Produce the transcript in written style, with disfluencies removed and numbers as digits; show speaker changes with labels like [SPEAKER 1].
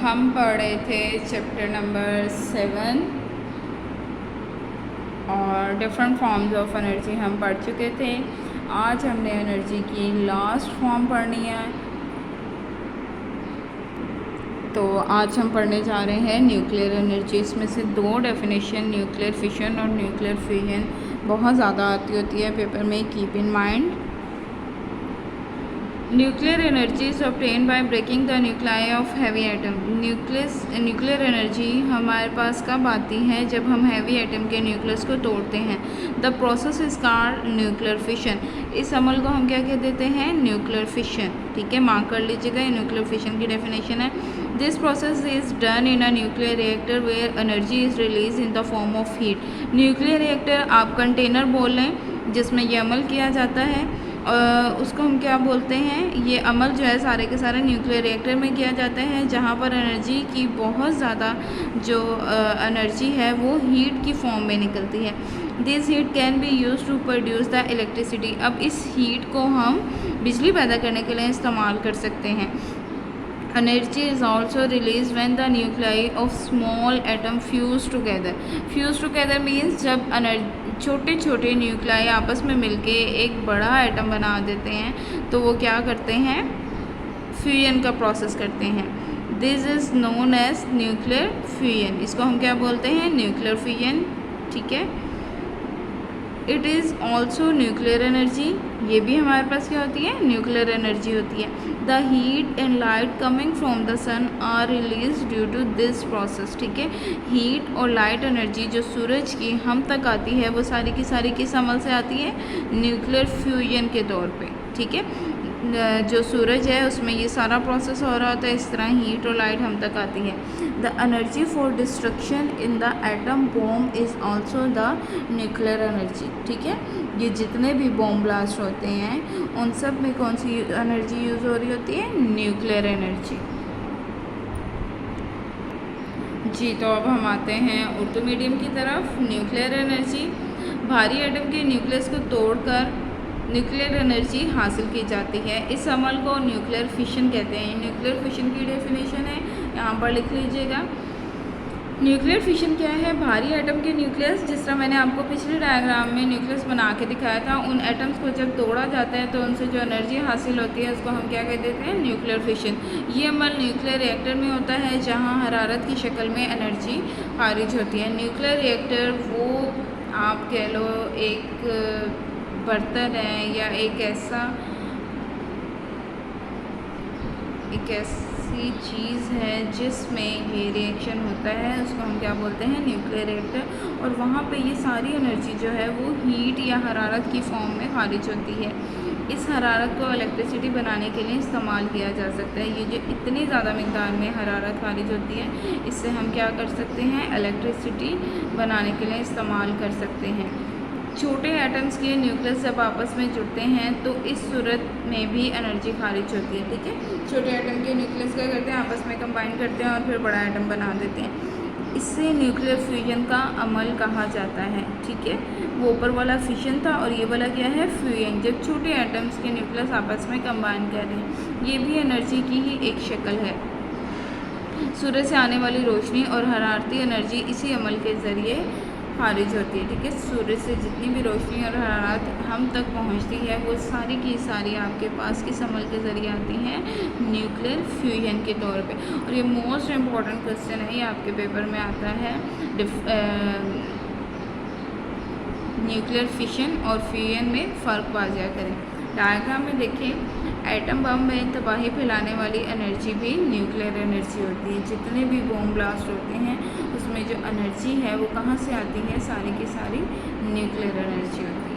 [SPEAKER 1] हम पढ़े थे चैप्टर नंबर 7 और डिफरेंट फॉर्म्स ऑफ एनर्जी हम पढ़ चुके थे। आज हमने एनर्जी की लास्ट फॉर्म पढ़नी है। तो आज हम पढ़ने जा रहे हैं न्यूक्लियर एनर्जी। इसमें से दो डेफिनेशन, न्यूक्लियर फिशन और न्यूक्लियर फ्यूजन, बहुत ज़्यादा आती होती है पेपर में, keep in mind. Nuclear energy is obtained by breaking the nuclei of heavy atom. Nuclear energy हमारे पास कब आती है? जब हम हैवी एटम के न्यूक्लियस को तोड़ते हैं। The process is called nuclear fission. इस अमल को हम क्या कह देते हैं? Nuclear fission. ठीक है, मार्क कर लीजिएगा, ये न्यूक्लियर फिशन की डेफिनेशन है। This process is done in a nuclear reactor where energy is release in the form of heat. Nuclear reactor आप कंटेनर बोल लें जिसमें ये अमल किया जाता है, उसको हम क्या बोलते हैं? ये अमल जो है सारे के सारे न्यूक्लियर रिएक्टर में किया जाता है, जहाँ पर एनर्जी की बहुत ज़्यादा जो एनर्जी है वो हीट की फॉर्म में निकलती है। This heat can be use to produce the electricity. अब इस हीट को हम बिजली पैदा करने के लिए इस्तेमाल कर सकते हैं। Energy is also release when the nuclei of small atom fuse together. Fuse together means जब छोटे छोटे न्यूक्लाई आपस में मिलके एक बड़ा एटम बना देते हैं तो वो क्या करते हैं? फ्यूजन का प्रोसेस करते हैं। This is known as nuclear fusion. इसको हम क्या बोलते हैं? Nuclear fusion. ठीक है, it is also nuclear energy. ये भी हमारे पास क्या होती है? न्यूक्लियर एनर्जी होती है। The heat and light coming from the sun are release due to this process. ठीक है, हीट और लाइट एनर्जी जो सूरज की हम तक आती है वो सारी की सारी किस अमल से आती है? न्यूक्लियर फ्यूजन के तौर पे। ठीक है, जो सूरज है उसमें ये सारा प्रोसेस हो रहा होता है, इस तरह हीट और लाइट हम तक आती है। The energy for destruction in the atom bomb is also the nuclear energy. ठीक है, ये जितने भी बॉम्ब ब्लास्ट होते हैं उन सब में कौन सी एनर्जी यूज़ हो रही होती है? Nuclear energy. जी, तो अब हम आते हैं उर्दू मीडियम की तरफ। न्यूक्लियर एनर्जी, भारी एटम के न्यूक्लियस को तोड़कर न्यूक्लियर एनर्जी हासिल की जाती है। इस अमल को न्यूक्लियर फिशन कहते हैं। न्यूक्लियर फिशन की डेफिनेशन है, यहाँ पर लिख लीजिएगा। न्यूक्लियर फिशन क्या है? भारी एटम के न्यूक्लियस, जिस तरह मैंने आपको पिछले डायग्राम में न्यूक्लियस बना के दिखाया था, उन एटम्स को जब तोड़ा जाता है तो उनसे जो एनर्जी हासिल होती है उसको हम क्या कह देते हैं? Nuclear fission. ये अमल न्यूक्लियर रिएक्टर में होता है जहाँ हरारत की शक्ल में एनर्जी खारिज होती है। न्यूक्लियर रिएक्टर वो आप कह लो एक बर्तन है या एक ऐसी चीज़ है जिसमें ये रिएक्शन होता है, उसको हम क्या बोलते हैं? Nuclear reactor. और वहाँ पे ये सारी एनर्जी जो है वो हीट या हरारत की फॉर्म में खारिज होती है। इस हरारत को इलेक्ट्रिसिटी बनाने के लिए इस्तेमाल किया जा सकता है। ये जो इतनी ज़्यादा मिक़दार में हरारत खारिज होती है, इससे हम क्या कर सकते हैं? इलेक्ट्रिसिटी बनाने के लिए इस्तेमाल कर सकते हैं। छोटे एटम्स के न्यूक्लियस जब आपस में जुड़ते हैं तो इस सूरत में भी एनर्जी खारिज होती है। ठीक है, छोटे एटम के न्यूक्लियस क्या करते हैं? आपस में कंबाइन करते हैं और फिर बड़ा एटम बना देते हैं। इससे न्यूक्लियर फ्यूजन का अमल कहा जाता है। ठीक है, वो ऊपर वाला फिशन था और ये वाला क्या है? फ्यूजन, जब छोटे एटम्स के न्यूक्लियस आपस में कंबाइन कर रहे हैं। ये भी एनर्जी की ही एक शक्ल है। सूरज से आने वाली रोशनी और हरारती एनर्जी इसी अमल के ज़रिए खारिज होती है। ठीक है, सूरज से जितनी भी रोशनी और हरारत हम तक पहुंचती है वो सारी की सारी आपके पास किस अमल के ज़रिए आती हैं? न्यूक्लियर फ्यूजन के तौर पे। और ये मोस्ट इम्पॉर्टेंट क्वेश्चन है, ये आपके पेपर में आता है। न्यूक्लियर फिशन और फ्यूजन में फ़र्क वाज़ह करें। डायग्राम में देखें, एटम बम में तबाही फैलाने वाली एनर्जी भी न्यूक्लियर एनर्जी होती है। जितने भी बॉम्ब ब्लास्ट होते हैं उसमें जो एनर्जी है वो कहाँ से आती है? सारी की सारी न्यूक्लियर एनर्जी होती है।